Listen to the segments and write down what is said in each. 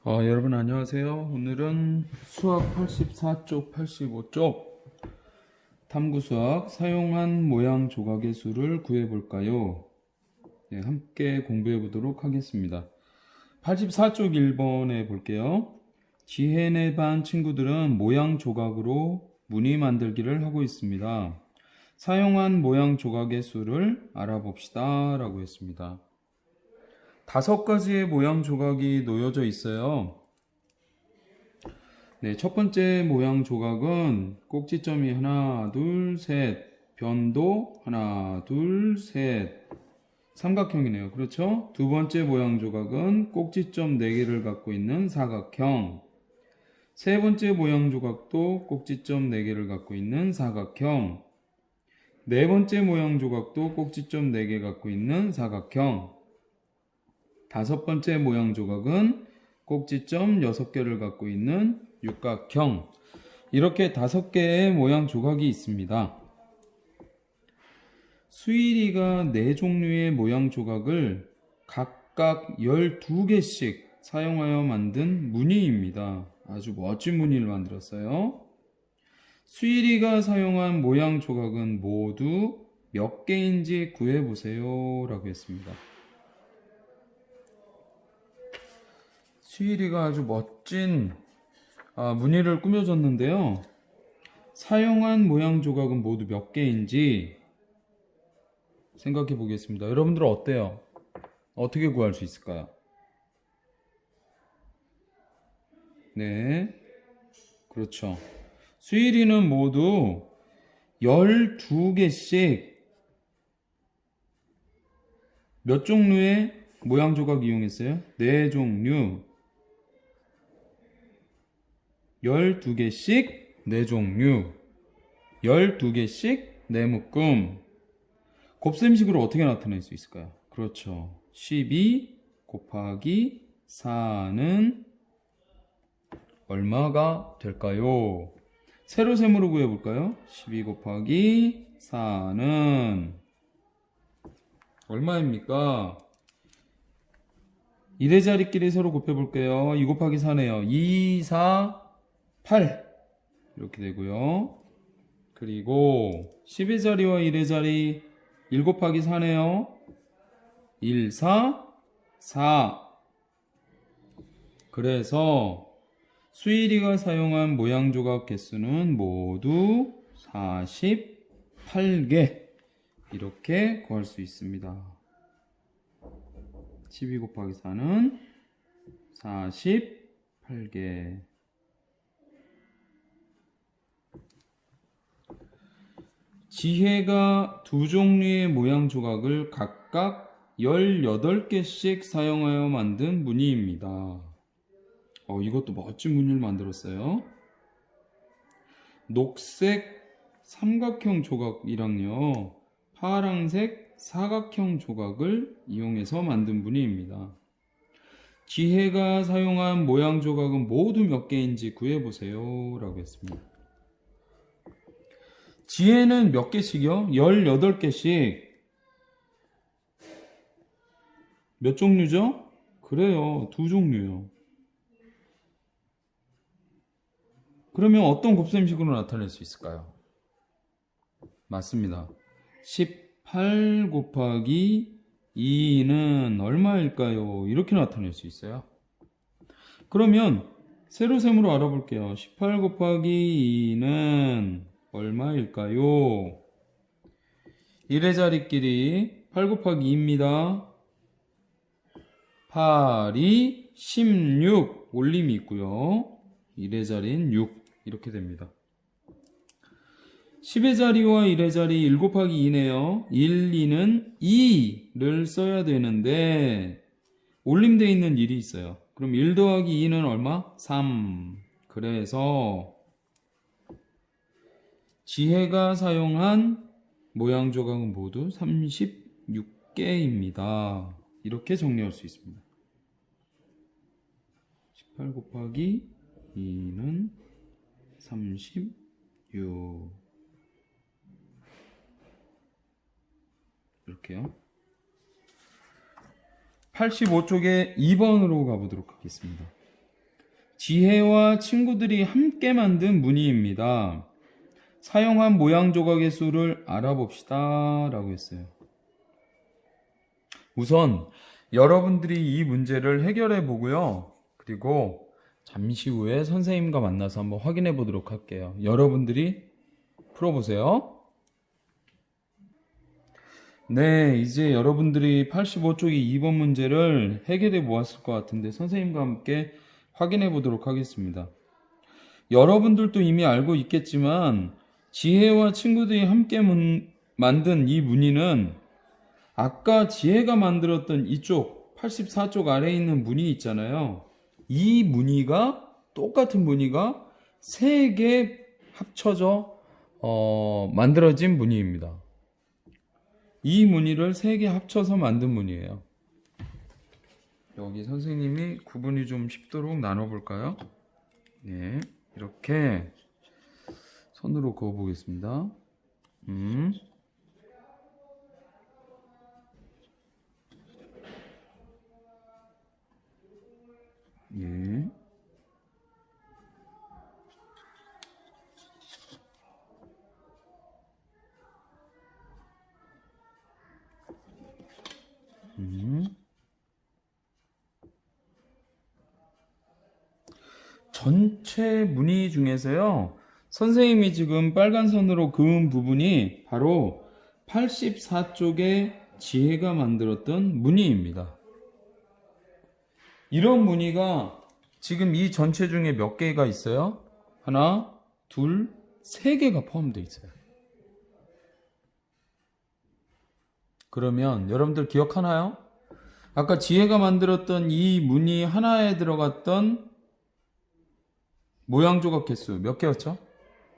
여러분 안녕하세요. 오늘은 수학 84쪽, 85쪽 탐구수학 사용한 모양 조각의 수를 구해볼까요? 네, 함께 공부해 보도록 하겠습니다. 84쪽 1번에 볼게요. 지혜네 반 친구들은 모양 조각으로 무늬 만들기를 하고 있습니다. 사용한 모양 조각의 수를 알아봅시다 라고 했습니다. 5가지의 모양 조각이 놓여져 있어요. 네, 첫 번째 모양 조각은 꼭지점이 하나, 둘, 셋, 변도 하나, 둘, 셋, 삼각형이네요. 그렇죠? 두 번째 모양 조각은 꼭지점 4개를 갖고 있는 사각형. 세 번째 모양 조각도 꼭지점 4개를 갖고 있는 사각형. 네 번째 모양 조각도 꼭지점 4개 갖고 있는 사각형. 다섯 번째 모양 조각은 꼭지점 6개를 갖고 있는 육각형. 이렇게 5개의 모양 조각이 있습니다. 수일이가 4종류의 모양 조각을 각각 12개씩 사용하여 만든 무늬입니다. 아주 멋진 무늬를 만들었어요. 수일이가 사용한 모양 조각은 모두 몇 개인지 구해보세요 라고 했습니다. 수일이가 아주 멋진 무늬를 꾸며줬는데요. 사용한 모양 조각은 모두 몇 개인지 생각해 보겠습니다. 여러분들은 어때요? 어떻게 구할 수 있을까요? 네, 그렇죠. 수일이는 모두 12개씩 몇 종류의 모양 조각 이용했어요? 4종류. 12개씩 4종류. 12개씩 4묶음. 곱셈식으로 어떻게 나타낼 수 있을까요? 그렇죠. 12 곱하기 4는 얼마가 될까요? 세로셈으로 구해볼까요? 12 곱하기 4는 얼마입니까? 1의 자리끼리 서로 곱해볼게요. 2 곱하기 4네요. 2, 4, 8 이렇게 되고요. 그리고 10의 자리와 1의 자리 1 곱하기 4네요. 1, 4, 4. 그래서 수일이가 사용한 모양 조각 개수는 모두 48개. 이렇게 구할 수 있습니다. 12 곱하기 4는 48개. 지혜가 2종류의 모양 조각을 각각 18개씩 사용하여 만든 무늬입니다. 이것도 멋진 무늬를 만들었어요. 녹색 삼각형 조각이랑요, 파랑색 사각형 조각을 이용해서 만든 무늬입니다. 지혜가 사용한 모양 조각은 모두 몇 개인지 구해보세요 라고 했습니다. 지혜는 몇 개씩이요? 18개씩. 몇 종류죠? 그래요, 2종류요. 그러면 어떤 곱셈식으로 나타낼 수 있을까요? 맞습니다. 18 곱하기 2는 얼마일까요? 이렇게 나타낼 수 있어요. 그러면 세로셈으로 알아볼게요. 18 곱하기 2는 얼마일까요? 1의 자리끼리 8 곱하기 2입니다. 8이 16 올림이 있고요. 1의 자리는 6 이렇게 됩니다. 10의 자리와 1의 자리 1 곱하기 2네요. 1, 2는 2를 써야 되는데 올림되어 있는 1이 있어요. 그럼 1 더하기 2는 얼마? 3. 그래서 지혜가 사용한 모양 조각은 모두 36개입니다. 이렇게 정리할 수 있습니다. 18 곱하기 2는 36. 이렇게요. 85쪽에 2번으로 가보도록 하겠습니다. 지혜와 친구들이 함께 만든 무늬입니다. 사용한 모양 조각의 수를 알아봅시다 라고 했어요. 우선 여러분들이 이 문제를 해결해 보고요. 그리고 잠시 후에 선생님과 만나서 한번 확인해 보도록 할게요. 여러분들이 풀어보세요. 네, 이제 여러분들이 85쪽의 2번 문제를 해결해 보았을 것 같은데 선생님과 함께 확인해 보도록 하겠습니다. 여러분들도 이미 알고 있겠지만 지혜와 친구들이 함께 만든 이 무늬는 아까 지혜가 만들었던 이쪽 84쪽 아래에 있는 무늬 있잖아요. 이 무늬가 똑같은 무늬가 3개 합쳐져 만들어진 무늬입니다. 이 무늬를 3개 합쳐서 만든 무늬예요. 여기 선생님이 구분이 좀 쉽도록 나눠볼까요? 네, 이렇게 손으로 그어보겠습니다. 예. 전체 무늬 중에서요, 선생님이 지금 빨간 선으로 그은 부분이 바로 84쪽에 지혜가 만들었던 무늬입니다. 이런 무늬가 지금 이 전체 중에 몇 개가 있어요? 하나, 둘, 3개가 포함되어 있어요. 그러면 여러분들 기억하나요? 아까 지혜가 만들었던 이 무늬 하나에 들어갔던 모양 조각 개수 몇 개였죠?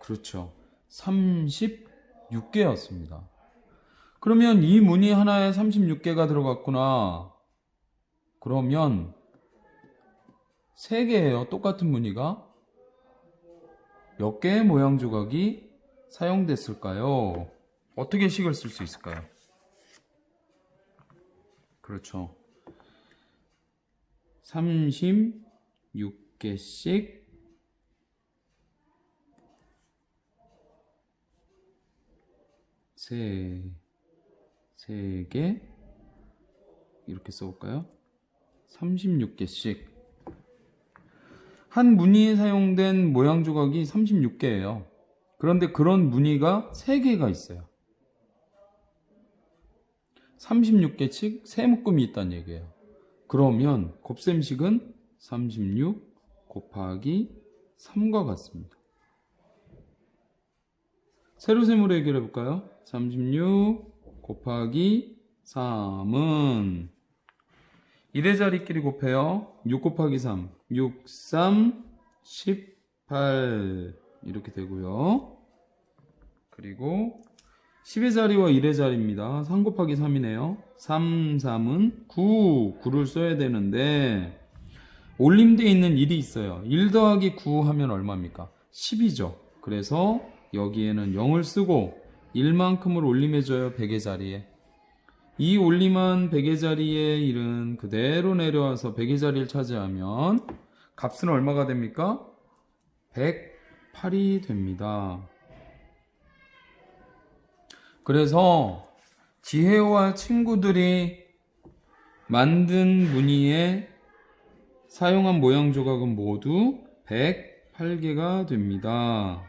그렇죠. 36개였습니다. 그러면 이 무늬 하나에 36개가 들어갔구나. 그러면 3개예요. 똑같은 무늬가. 몇 개의 모양 조각이 사용됐을까요? 어떻게 식을 쓸 수 있을까요? 그렇죠. 36개씩 세 개 이렇게 써볼까요? 36개씩 한 무늬에 사용된 모양 조각이 36개예요. 그런데 그런 무늬가 3개가 있어요. 36개씩 3묶음이 있다는 얘기예요. 그러면 곱셈식은 36 곱하기 3과 같습니다. 세로셈으로 해결해 볼까요? 36 곱하기 3은 1의 자리끼리 곱해요. 6 곱하기 3 6, 3, 18 이렇게 되고요. 그리고 10의 자리와 1의 자리입니다. 3 곱하기 3이네요. 3, 3은 9, 9를 써야 되는데 올림되어 있는 1이 있어요. 1 더하기 9 하면 얼마입니까? 10이죠. 그래서 여기에는 0을 쓰고 1만큼을 올림해줘요. 100의 자리에. 이 올림한 100의 자리에 1은 그대로 내려와서 100의 자리를 차지하면 값은 얼마가 됩니까? 108이 됩니다. 그래서 지혜와 친구들이 만든 무늬에 사용한 모양 조각은 모두 108개가 됩니다.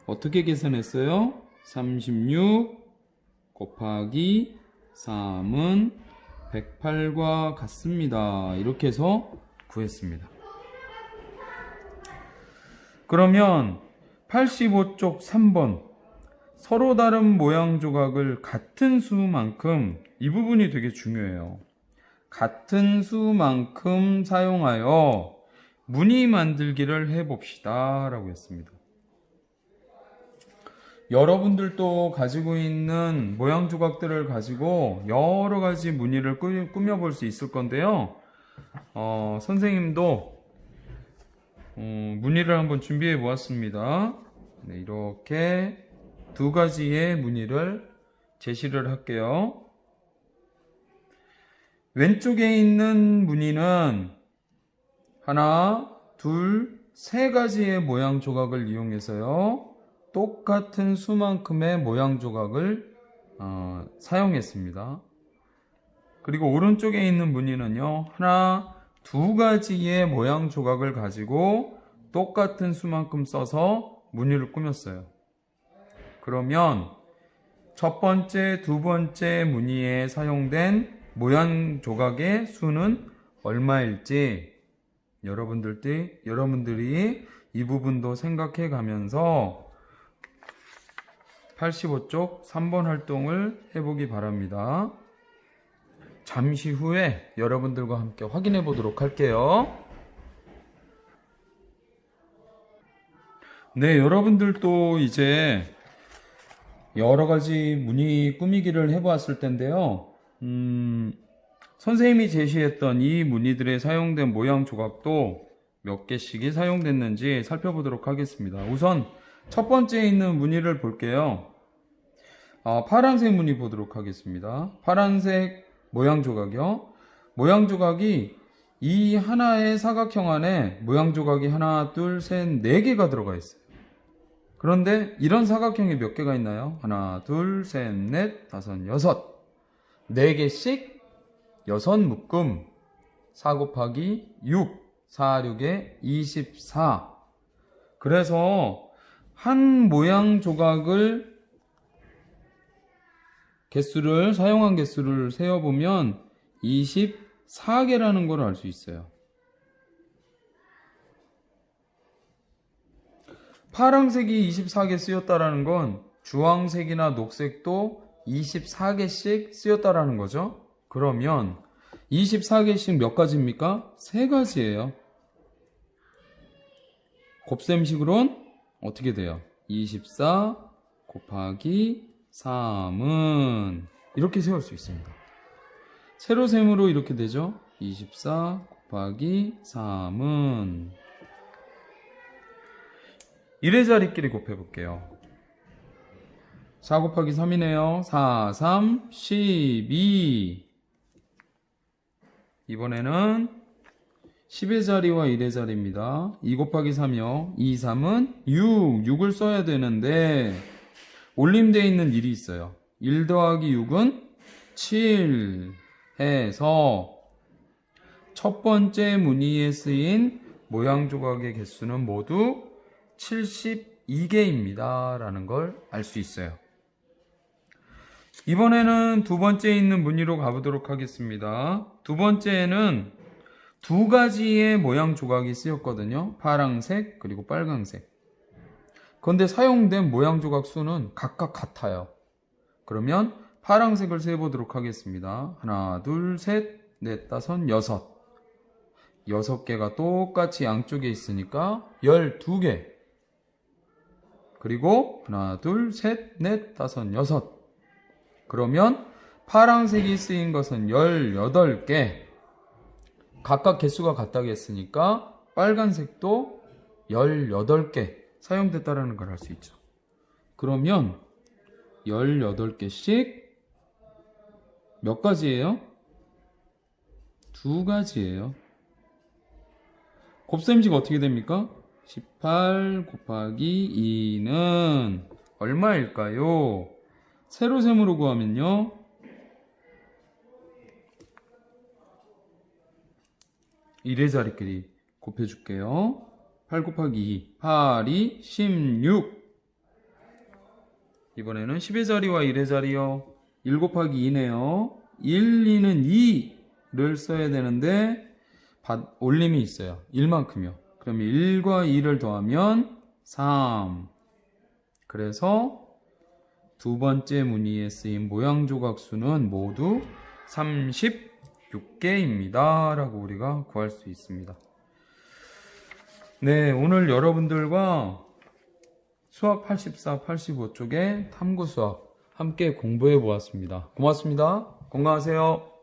어떻게 계산했어요? 36 곱하기 3은 108과 같습니다. 이렇게 해서 구했습니다. 그러면 85쪽 3번 서로 다른 모양 조각을 같은 수만큼, 이 부분이 되게 중요해요. 같은 수만큼 사용하여 무늬 만들기를 해봅시다 라고 했습니다. 여러분들도 가지고 있는 모양 조각들을 가지고 여러 가지 무늬를 꾸며볼 수 있을 건데요. 선생님도 무늬를 한번 준비해 보았습니다. 네, 이렇게 2가지의 무늬를 제시를 할게요. 왼쪽에 있는 무늬는 하나, 둘, 세 가지의 모양 조각을 이용해서요. 똑같은 수만큼의 모양 조각을 사용했습니다. 그리고 오른쪽에 있는 무늬는요. 하나, 두 가지의 모양 조각을 가지고 똑같은 수만큼 써서 무늬를 꾸몄어요. 그러면 첫 번째, 두 번째 무늬에 사용된 모양 조각의 수는 얼마일지 여러분들이 이 부분도 생각해 가면서 85쪽 3번 활동을 해보기 바랍니다. 잠시 후에 여러분들과 함께 확인해 보도록 할게요. 네, 여러분들도 이제 여러 가지 무늬 꾸미기를 해보았을 텐데요. 선생님이 제시했던 이 무늬들에 사용된 모양 조각도 몇 개씩이 사용됐는지 살펴보도록 하겠습니다. 우선 첫 번째에 있는 무늬를 볼게요. 파란색 무늬 보도록 하겠습니다. 파란색 모양 조각이요. 모양 조각이 이 하나의 사각형 안에 모양 조각이 하나, 둘, 셋, 네 개가 들어가 있어요. 그런데 이런 사각형이 몇 개가 있나요? 하나, 둘, 셋, 넷, 다섯, 여섯. 4개씩 6묶음 4 곱하기 6 4, 6에 24. 그래서 한 모양 조각을 사용한 개수를 세어보면 24개라는 걸 알 수 있어요. 파란색이 24개 쓰였다라는 건 주황색이나 녹색도 24개씩 쓰였다라는 거죠. 그러면 24개씩 몇 가지입니까? 3가지예요. 곱셈식으로는 어떻게 돼요? 24 곱하기 3은 이렇게 세울 수 있습니다. 세로셈으로 이렇게 되죠. 24 곱하기 3은 1의 자리끼리 곱해볼게요. 4 곱하기 3이네요. 4, 3, 12. 이번에는 10의 자리와 1의 자리입니다. 2 곱하기 3이요. 2, 3은 6. 6을 써야 되는데 올림되어 있는 1이 있어요. 1 더하기 6은 7 해서 첫 번째 무늬에 쓰인 모양 조각의 개수는 모두 72개입니다. 라는 걸 알 수 있어요. 이번에는 두 번째에 있는 무늬로 가보도록 하겠습니다. 두 번째에는 두 가지의 모양 조각이 쓰였거든요. 파랑색 그리고 빨강색. 그런데 사용된 모양 조각 수는 각각 같아요. 그러면 파랑색을 세보도록 하겠습니다. 하나, 둘, 셋, 넷, 다섯, 여섯. 6개가 똑같이 양쪽에 있으니까 12개. 그리고 하나, 둘, 셋, 넷, 다섯, 여섯. 그러면 파란색이 쓰인 것은 18개. 각각 개수가 같다고 했으니까 빨간색도 18개 사용됐다는 걸 알 수 있죠. 그러면 18개씩 몇 가지예요? 2가지예요. 곱셈식 어떻게 됩니까? 18 곱하기 2는 얼마일까요? 세로셈으로 구하면요. 1의 자리끼리 곱해줄게요. 8 곱하기 2, 8이 16. 이번에는 10의 자리와 1의 자리요. 1 곱하기 2네요. 1, 2는 2를 써야 되는데 올림이 있어요. 1만큼이요. 그럼 1과 2를 더하면 3. 그래서 두 번째 무늬에 쓰인 모양 조각 수는 모두 36개입니다. 라고 우리가 구할 수 있습니다. 네, 오늘 여러분들과 수학 84, 85쪽의 탐구 수학 함께 공부해 보았습니다. 고맙습니다. 건강하세요.